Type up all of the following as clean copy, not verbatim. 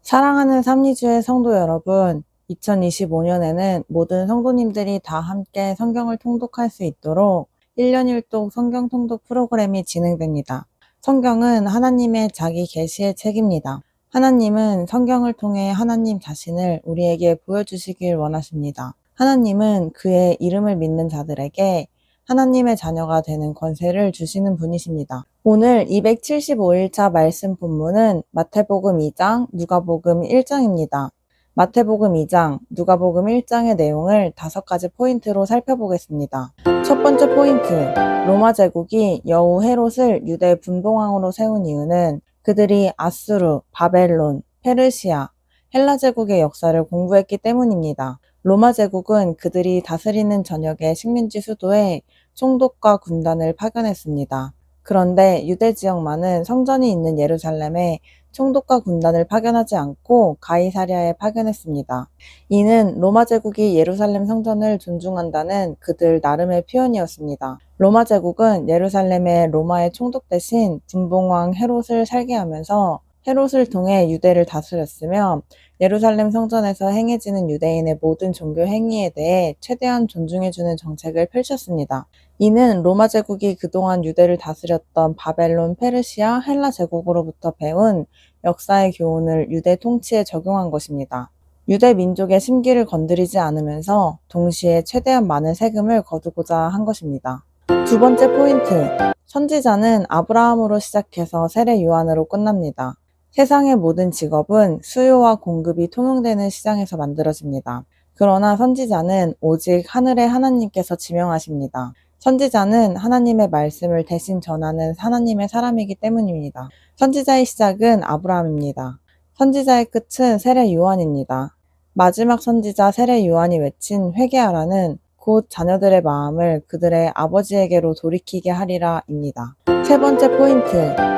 사랑하는 삼리주의 성도 여러분, 2025년에는 모든 성도님들이 다 함께 성경을 통독할 수 있도록 1년 1독 성경 통독 프로그램이 진행됩니다. 성경은 하나님의 자기 계시의 책입니다. 하나님은 성경을 통해 하나님 자신을 우리에게 보여주시길 원하십니다. 하나님은 그의 이름을 믿는 자들에게 하나님의 자녀가 되는 권세를 주시는 분이십니다. 오늘 275일차 말씀 본문은 마태복음 2장, 누가복음 1장입니다. 마태복음 2장, 누가복음 1장의 내용을 5가지 포인트로 살펴보겠습니다. 첫 번째 포인트, 로마 제국이 여우 헤롯을 유대 분봉왕으로 세운 이유는 그들이 아수르, 바벨론, 페르시아, 헬라 제국의 역사를 공부했기 때문입니다. 로마 제국은 그들이 다스리는 전역의 식민지 수도에 총독과 군단을 파견했습니다. 그런데 유대 지역만은 성전이 있는 예루살렘에 총독과 군단을 파견하지 않고 가이사랴에 파견했습니다. 이는 로마 제국이 예루살렘 성전을 존중한다는 그들 나름의 표현이었습니다. 로마 제국은 예루살렘에 로마의 총독 대신 분봉왕 헤롯을 살게 하면서 헤롯을 통해 유대를 다스렸으며 예루살렘 성전에서 행해지는 유대인의 모든 종교 행위에 대해 최대한 존중해주는 정책을 펼쳤습니다. 이는 로마 제국이 그동안 유대를 다스렸던 바벨론, 페르시아, 헬라 제국으로부터 배운 역사의 교훈을 유대 통치에 적용한 것입니다. 유대 민족의 심기를 건드리지 않으면서 동시에 최대한 많은 세금을 거두고자 한 것입니다. 두 번째 포인트, 선지자는 아브라함으로 시작해서 세례 요한으로 끝납니다. 세상의 모든 직업은 수요와 공급이 통용되는 시장에서 만들어집니다. 그러나 선지자는 오직 하늘의 하나님께서 지명하십니다. 선지자는 하나님의 말씀을 대신 전하는 하나님의 사람이기 때문입니다. 선지자의 시작은 아브라함입니다. 선지자의 끝은 세례 요한입니다. 마지막 선지자 세례 요한이 외친 회개하라는 곧 자녀들의 마음을 그들의 아버지에게로 돌이키게 하리라입니다. 세 번째 포인트,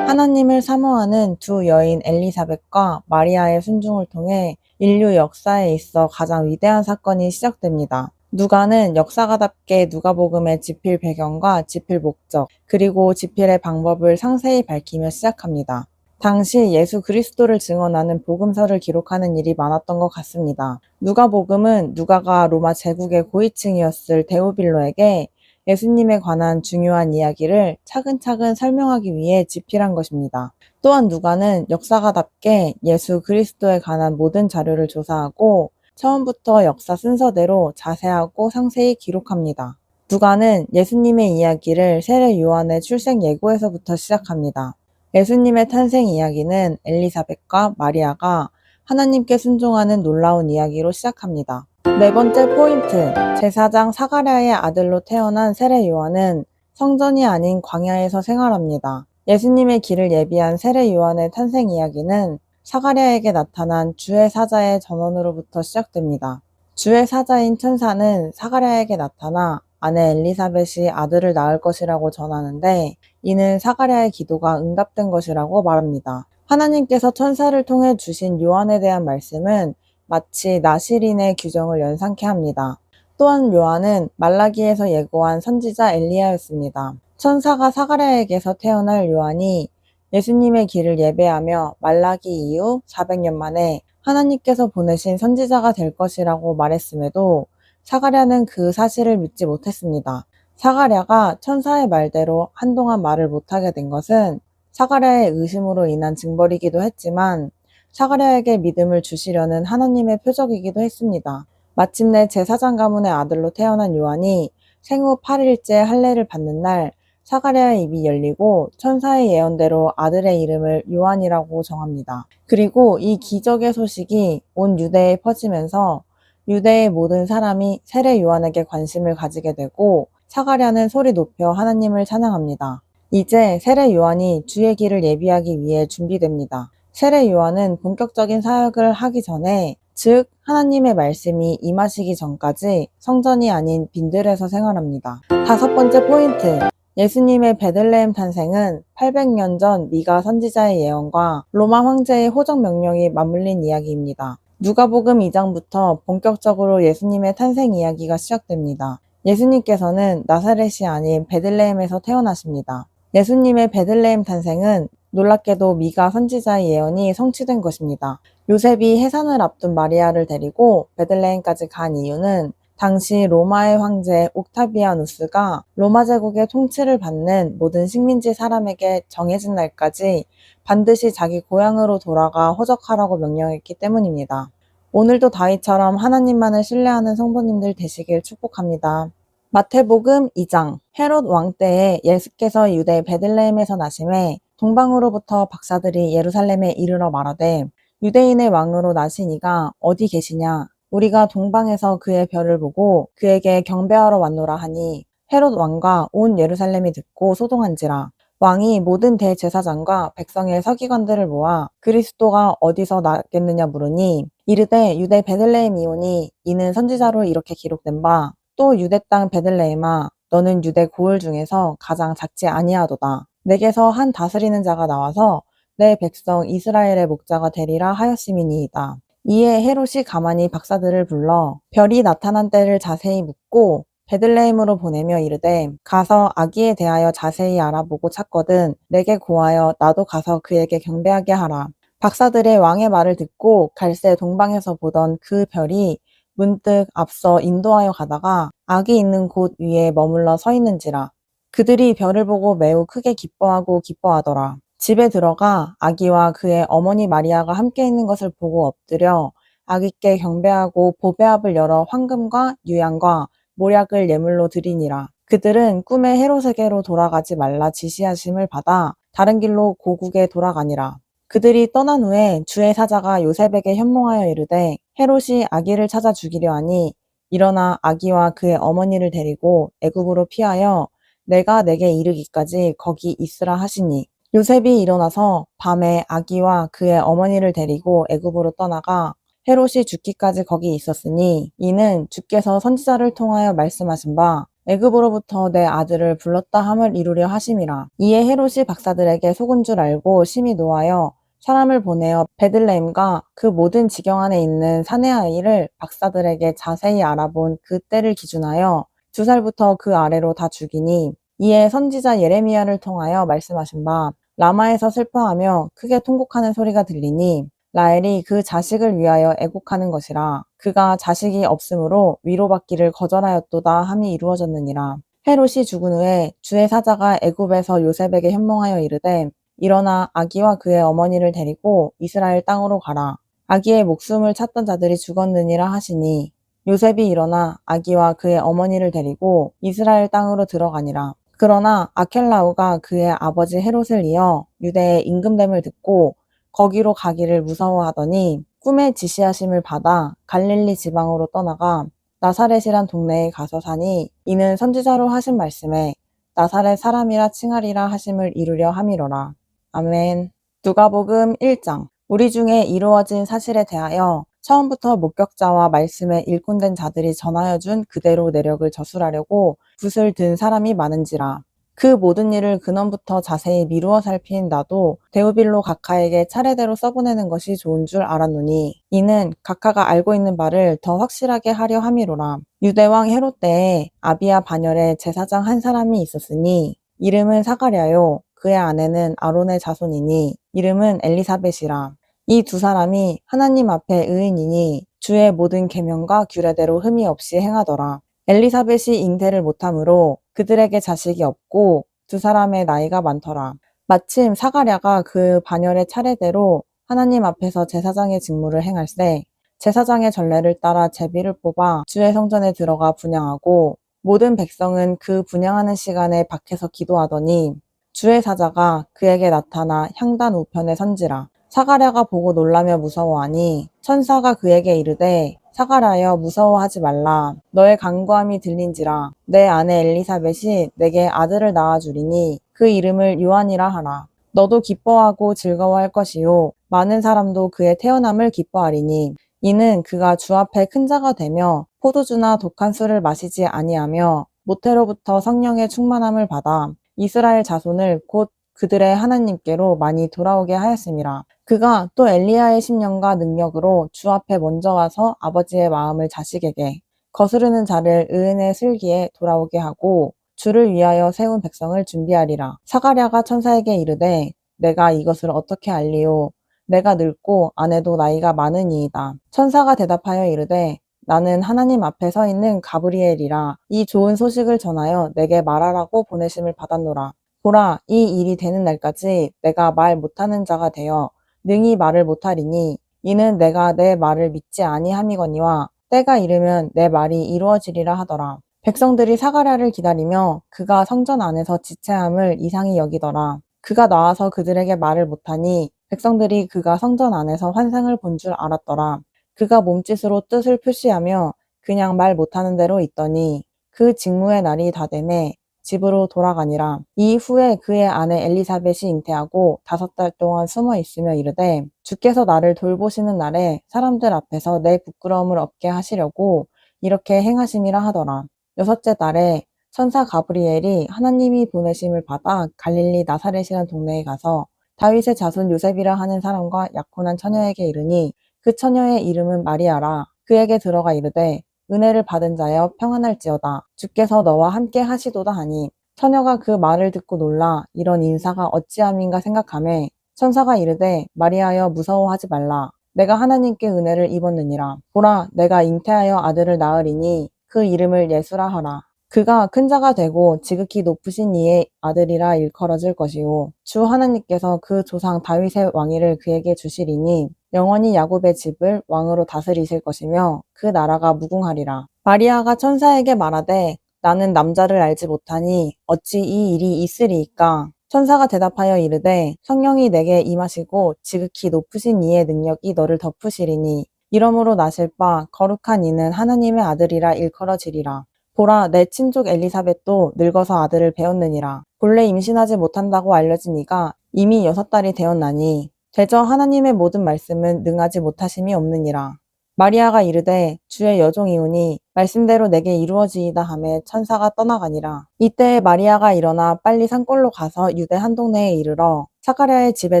하나님을 사모하는 두 여인 엘리사벳과 마리아의 순종을 통해 인류 역사에 있어 가장 위대한 사건이 시작됩니다. 누가는 역사가답게 누가복음의 집필 배경과 집필 목적, 그리고 집필의 방법을 상세히 밝히며 시작합니다. 당시 예수 그리스도를 증언하는 복음서를 기록하는 일이 많았던 것 같습니다. 누가복음은 누가가 로마 제국의 고위층이었을 데오빌로에게 예수님에 관한 중요한 이야기를 차근차근 설명하기 위해 집필한 것입니다. 또한 누가는 역사가답게 예수 그리스도에 관한 모든 자료를 조사하고 처음부터 역사 순서대로 자세하고 상세히 기록합니다. 누가는 예수님의 이야기를 세례 요한의 출생 예고에서부터 시작합니다. 예수님의 탄생 이야기는 엘리사벳과 마리아가 하나님께 순종하는 놀라운 이야기로 시작합니다. 네 번째 포인트, 제사장 사가랴의 아들로 태어난 세례 요한은 성전이 아닌 광야에서 생활합니다. 예수님의 길을 예비한 세례 요한의 탄생 이야기는 사가랴에게 나타난 주의 사자의 전언으로부터 시작됩니다. 주의 사자인 천사는 사가랴에게 나타나 아내 엘리사벳이 아들을 낳을 것이라고 전하는데 이는 사가랴의 기도가 응답된 것이라고 말합니다. 하나님께서 천사를 통해 주신 요한에 대한 말씀은 마치 나실인의 규정을 연상케 합니다. 또한 요한은 말라기에서 예고한 선지자 엘리야였습니다. 천사가 사가랴에게서 태어날 요한이 예수님의 길을 예배하며 말라기 이후 400년 만에 하나님께서 보내신 선지자가 될 것이라고 말했음에도 사가랴는 그 사실을 믿지 못했습니다. 사가랴가 천사의 말대로 한동안 말을 못하게 된 것은 사가랴의 의심으로 인한 징벌이기도 했지만 사가랴에게 믿음을 주시려는 하나님의 표적이기도 했습니다. 마침내 제사장 가문의 아들로 태어난 요한이 생후 8일째 할례를 받는 날 사가랴의 입이 열리고 천사의 예언대로 아들의 이름을 요한이라고 정합니다. 그리고 이 기적의 소식이 온 유대에 퍼지면서 유대의 모든 사람이 세례 요한에게 관심을 가지게 되고 사가랴는 소리 높여 하나님을 찬양합니다. 이제 세례 요한이 주의 길을 예비하기 위해 준비됩니다. 세례 요한은 본격적인 사역을 하기 전에, 즉 하나님의 말씀이 임하시기 전까지 성전이 아닌 빈들에서 생활합니다. 다섯 번째 포인트, 예수님의 베들레헴 탄생은 800년 전 미가 선지자의 예언과 로마 황제의 호적 명령이 맞물린 이야기입니다. 누가복음 2장부터 본격적으로 예수님의 탄생 이야기가 시작됩니다. 예수님께서는 나사렛이 아닌 베들레헴에서 태어나십니다. 예수님의 베들레헴 탄생은 놀랍게도 미가 선지자의 예언이 성취된 것입니다. 요셉이 해산을 앞둔 마리아를 데리고 베들레헴까지 간 이유는 당시 로마의 황제 옥타비아누스가 로마 제국의 통치를 받는 모든 식민지 사람에게 정해진 날까지 반드시 자기 고향으로 돌아가 호적하라고 명령했기 때문입니다. 오늘도 다윗처럼 하나님만을 신뢰하는 성도님들 되시길 축복합니다. 마태복음 2장. 헤롯 왕 때에 예수께서 유대 베들레헴에서 나심에 동방으로부터 박사들이 예루살렘에 이르러 말하되 유대인의 왕으로 나신 이가 어디 계시냐? 우리가 동방에서 그의 별을 보고 그에게 경배하러 왔노라 하니 헤롯 왕과 온 예루살렘이 듣고 소동한지라. 왕이 모든 대제사장과 백성의 서기관들을 모아 그리스도가 어디서 나겠느냐 물으니 이르되 유대 베들레헴이오니 이는 선지자로 이렇게 기록된 바 또 유대 땅 베들레헴아 너는 유대 고을 중에서 가장 작지 아니하도다. 내게서 한 다스리는 자가 나와서 내 백성 이스라엘의 목자가 되리라 하였음이니이다. 이에 헤롯이 가만히 박사들을 불러 별이 나타난 때를 자세히 묻고 베들레헴으로 보내며 이르되 가서 아기에 대하여 자세히 알아보고 찾거든 내게 고하여 나도 가서 그에게 경배하게 하라. 박사들의 왕의 말을 듣고 갈새 동방에서 보던 그 별이 문득 앞서 인도하여 가다가 아기 있는 곳 위에 머물러 서 있는지라. 그들이 별을 보고 매우 크게 기뻐하고 기뻐하더라. 집에 들어가 아기와 그의 어머니 마리아가 함께 있는 것을 보고 엎드려 아기께 경배하고 보배압을 열어 황금과 유향과 모략을 예물로 드리니라. 그들은 꿈에 헤롯에게로 돌아가지 말라 지시하심을 받아 다른 길로 고국에 돌아가니라. 그들이 떠난 후에 주의 사자가 요셉에게 현몽하여 이르되 헤롯이 아기를 찾아 죽이려 하니 일어나 아기와 그의 어머니를 데리고 애굽으로 피하여 내가 내게 이르기까지 거기 있으라 하시니 요셉이 일어나서 밤에 아기와 그의 어머니를 데리고 애굽으로 떠나가 헤롯이 죽기까지 거기 있었으니 이는 주께서 선지자를 통하여 말씀하신 바 애굽으로부터 내 아들을 불렀다 함을 이루려 하심이라. 이에 헤롯이 박사들에게 속은 줄 알고 심히 노하여 사람을 보내어 베들레헴과 그 모든 지경 안에 있는 사내 아이를 박사들에게 자세히 알아본 그 때를 기준하여 2살부터 그 아래로 다 죽이니 이에 선지자 예레미야를 통하여 말씀하신 바 라마에서 슬퍼하며 크게 통곡하는 소리가 들리니 라헬이 그 자식을 위하여 애곡하는 것이라. 그가 자식이 없으므로 위로받기를 거절하였도다 함이 이루어졌느니라. 헤롯이 죽은 후에 주의 사자가 애굽에서 요셉에게 현몽하여 이르되 일어나 아기와 그의 어머니를 데리고 이스라엘 땅으로 가라. 아기의 목숨을 찾던 자들이 죽었느니라 하시니 요셉이 일어나 아기와 그의 어머니를 데리고 이스라엘 땅으로 들어가니라. 그러나 아켈라오가 그의 아버지 헤롯을 이어 유대의 임금됨을 듣고 거기로 가기를 무서워하더니 꿈에 지시하심을 받아 갈릴리 지방으로 떠나가 나사렛이란 동네에 가서 사니 이는 선지자로 하신 말씀에 나사렛 사람이라 칭하리라 하심을 이루려 함이로라. 아멘. 누가복음 1장. 우리 중에 이루어진 사실에 대하여 처음부터 목격자와 말씀에 일꾼된 자들이 전하여 준 그대로 내력을 저술하려고 붓을 든 사람이 많은지라. 그 모든 일을 근원부터 자세히 미루어 살핀 나도 데오빌로 각하에게 차례대로 써보내는 것이 좋은 줄 알았노니 이는 각하가 알고 있는 바를 더 확실하게 하려 함이로라. 유대왕 헤롯 때에 아비야 반열에 제사장 한 사람이 있었으니 이름은 사가랴요. 그의 아내는 아론의 자손이니 이름은 엘리사벳이라. 이 두 사람이 하나님 앞에 의인이니 주의 모든 계명과 규례대로 흠이 없이 행하더라. 엘리사벳이 잉태를 못하므로 그들에게 자식이 없고 두 사람의 나이가 많더라. 마침 사가랴가 그 반열의 차례대로 하나님 앞에서 제사장의 직무를 행할세 제사장의 전례를 따라 제비를 뽑아 주의 성전에 들어가 분향하고 모든 백성은 그 분향하는 시간에 밖에서 기도하더니 주의 사자가 그에게 나타나 향단 우편에 선지라. 사가랴가 보고 놀라며 무서워하니 천사가 그에게 이르되 사가랴여 무서워하지 말라. 너의 간구함이 들린지라. 내 아내 엘리사벳이 내게 아들을 낳아주리니 그 이름을 요한이라 하라. 너도 기뻐하고 즐거워할 것이요 많은 사람도 그의 태어남을 기뻐하리니 이는 그가 주 앞에 큰 자가 되며 포도주나 독한 술을 마시지 아니하며 모태로부터 성령의 충만함을 받아 이스라엘 자손을 곧 그들의 하나님께로 많이 돌아오게 하였음이라. 그가 또 엘리야의 심령과 능력으로 주 앞에 먼저 와서 아버지의 마음을 자식에게 거스르는 자를 의인의 슬기에 돌아오게 하고 주를 위하여 세운 백성을 준비하리라. 사가랴가 천사에게 이르되 내가 이것을 어떻게 알리요? 내가 늙고 아내도 나이가 많으니이다. 천사가 대답하여 이르되 나는 하나님 앞에 서 있는 가브리엘이라 이 좋은 소식을 전하여 내게 말하라고 보내심을 받았노라. 보라, 이 일이 되는 날까지 내가 말 못하는 자가 되어 능히 말을 못하리니 이는 내가 내 말을 믿지 아니함이거니와 때가 이르면 내 말이 이루어지리라 하더라. 백성들이 사가랴를 기다리며 그가 성전 안에서 지체함을 이상히 여기더라. 그가 나와서 그들에게 말을 못하니 백성들이 그가 성전 안에서 환상을 본 줄 알았더라. 그가 몸짓으로 뜻을 표시하며 그냥 말 못하는 대로 있더니 그 직무의 날이 다 되매 집으로 돌아가니라. 이후에 그의 아내 엘리사벳이 잉태하고 5달 동안 숨어 있으며 이르되 주께서 나를 돌보시는 날에 사람들 앞에서 내 부끄러움을 없게 하시려고 이렇게 행하심이라 하더라. 6째 달에 천사 가브리엘이 하나님이 보내심을 받아 갈릴리 나사렛이라는 동네에 가서 다윗의 자손 요셉이라 하는 사람과 약혼한 처녀에게 이르니 그 처녀의 이름은 마리아라. 그에게 들어가 이르되 은혜를 받은 자여 평안할지어다. 주께서 너와 함께 하시도다 하니 처녀가 그 말을 듣고 놀라 이런 인사가 어찌함인가 생각하매 천사가 이르되 마리아여 무서워하지 말라. 내가 하나님께 은혜를 입었느니라. 보라 내가 잉태하여 아들을 낳으리니 그 이름을 예수라 하라. 그가 큰 자가 되고 지극히 높으신 이의 아들이라 일컬어질 것이요 주 하나님께서 그 조상 다윗의 왕위를 그에게 주시리니 영원히 야곱의 집을 왕으로 다스리실 것이며 그 나라가 무궁하리라. 마리아가 천사에게 말하되 나는 남자를 알지 못하니 어찌 이 일이 있으리이까? 천사가 대답하여 이르되 성령이 내게 임하시고 지극히 높으신 이의 능력이 너를 덮으시리니 이러므로 나실 바 거룩한 이는 하나님의 아들이라 일컬어지리라. 보라 내 친족 엘리사벳도 늙어서 아들을 배었느니라. 본래 임신하지 못한다고 알려진 이가 이미 6달이 되었나니 대저 하나님의 모든 말씀은 능하지 못하심이 없느니라. 마리아가 이르되 주의 여종이오니 말씀대로 내게 이루어지이다 하매 천사가 떠나가니라. 이때에 마리아가 일어나 빨리 산골로 가서 유대 한 동네에 이르러 사가랴의 집에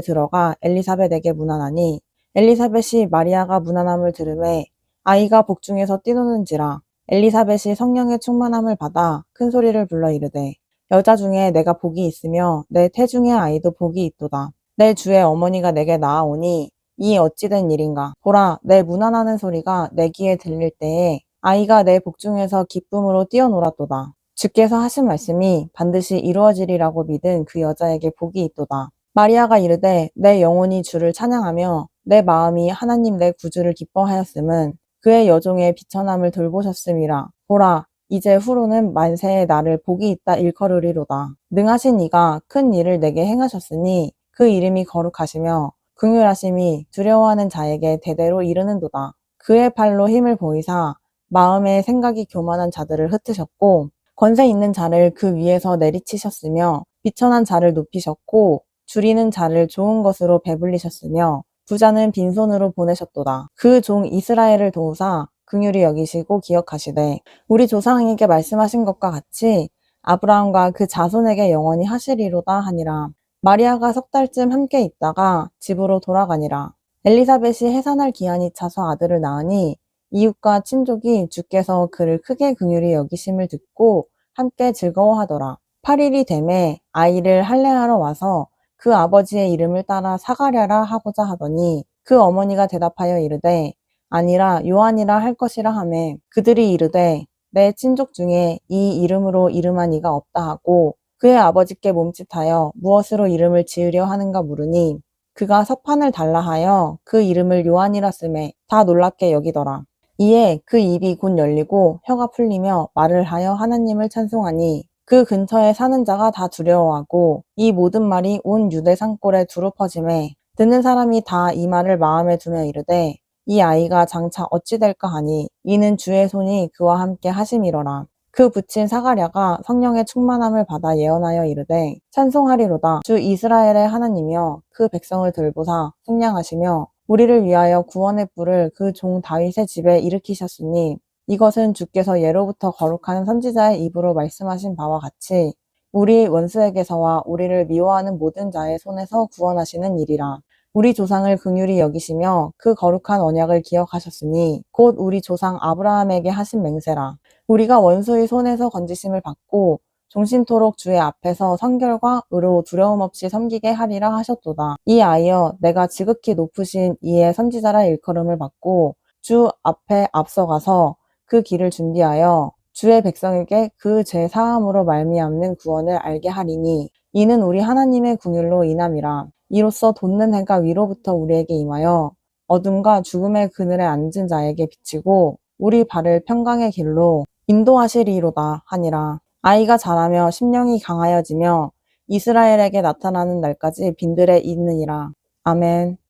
들어가 엘리사벳에게 문안하니 엘리사벳이 마리아가 문안함을 들으매 아이가 복중에서 뛰노는지라. 엘리사벳이 성령의 충만함을 받아 큰 소리를 불러 이르되 여자 중에 내가 복이 있으며 내 태중의 아이도 복이 있도다. 내 주의 어머니가 내게 나아오니 이 어찌된 일인가. 보라 내 문안하는 소리가 내 귀에 들릴 때에 아이가 내 복중에서 기쁨으로 뛰어놀았도다. 주께서 하신 말씀이 반드시 이루어지리라고 믿은 그 여자에게 복이 있도다. 마리아가 이르되 내 영혼이 주를 찬양하며 내 마음이 하나님 내 구주를 기뻐하였음은 그의 여종의 비천함을 돌보셨음이라. 보라 이제 후로는 만세에 나를 복이 있다 일컬으리로다. 능하신 이가 큰 일을 내게 행하셨으니 그 이름이 거룩하시며 긍휼하심이 두려워하는 자에게 대대로 이르는도다. 그의 팔로 힘을 보이사 마음의 생각이 교만한 자들을 흩으셨고 권세 있는 자를 그 위에서 내리치셨으며 비천한 자를 높이셨고 줄이는 자를 좋은 것으로 배불리셨으며 부자는 빈손으로 보내셨도다. 그 종 이스라엘을 도우사 긍휼히 여기시고 기억하시되 우리 조상에게 말씀하신 것과 같이 아브라함과 그 자손에게 영원히 하시리로다 하니라. 마리아가 6달쯤 함께 있다가 집으로 돌아가니라. 엘리사벳이 해산할 기한이 차서 아들을 낳으니 이웃과 친족이 주께서 그를 크게 긍휼히 여기심을 듣고 함께 즐거워하더라. 8일이 되매 아이를 할례하러 와서 그 아버지의 이름을 따라 사가랴라 하고자 하더니 그 어머니가 대답하여 이르되 아니라 요한이라 할 것이라 하매 그들이 이르되 내 친족 중에 이 이름으로 이름한 이가 없다 하고 그의 아버지께 몸짓하여 무엇으로 이름을 지으려 하는가 물으니 그가 석판을 달라 하여 그 이름을 요한이라 쓰매 다 놀랍게 여기더라. 이에 그 입이 곧 열리고 혀가 풀리며 말을 하여 하나님을 찬송하니 그 근처에 사는 자가 다 두려워하고 이 모든 말이 온 유대 산골에 두루 퍼지매 듣는 사람이 다 이 말을 마음에 두며 이르되 이 아이가 장차 어찌 될까 하니 이는 주의 손이 그와 함께 하심이로라. 그 붙인 사가랴가 성령의 충만함을 받아 예언하여 이르되 찬송하리로다. 주 이스라엘의 하나님이여 그 백성을 들보사 속량하시며 우리를 위하여 구원의 뿔을 그 종 다윗의 집에 일으키셨으니 이것은 주께서 예로부터 거룩한 선지자의 입으로 말씀하신 바와 같이 우리 원수에게서와 우리를 미워하는 모든 자의 손에서 구원하시는 일이라. 우리 조상을 긍휼히 여기시며 그 거룩한 언약을 기억하셨으니 곧 우리 조상 아브라함에게 하신 맹세라. 우리가 원수의 손에서 건지심을 받고 종신토록 주의 앞에서 성결과 의로 두려움 없이 섬기게 하리라 하셨도다. 이아이어 내가 지극히 높으신 이의 선지자라 일컬음을 받고 주 앞에 앞서가서 그 길을 준비하여 주의 백성에게 그 죄 사함으로 말미암는 구원을 알게 하리니 이는 우리 하나님의 궁율로 인함이라. 이로써 돋는 해가 위로부터 우리에게 임하여 어둠과 죽음의 그늘에 앉은 자에게 비치고 우리 발을 평강의 길로 인도하시리로다 하니라. 아이가 자라며 심령이 강하여지며 이스라엘에게 나타나는 날까지 빈들에 있느니라. 아멘.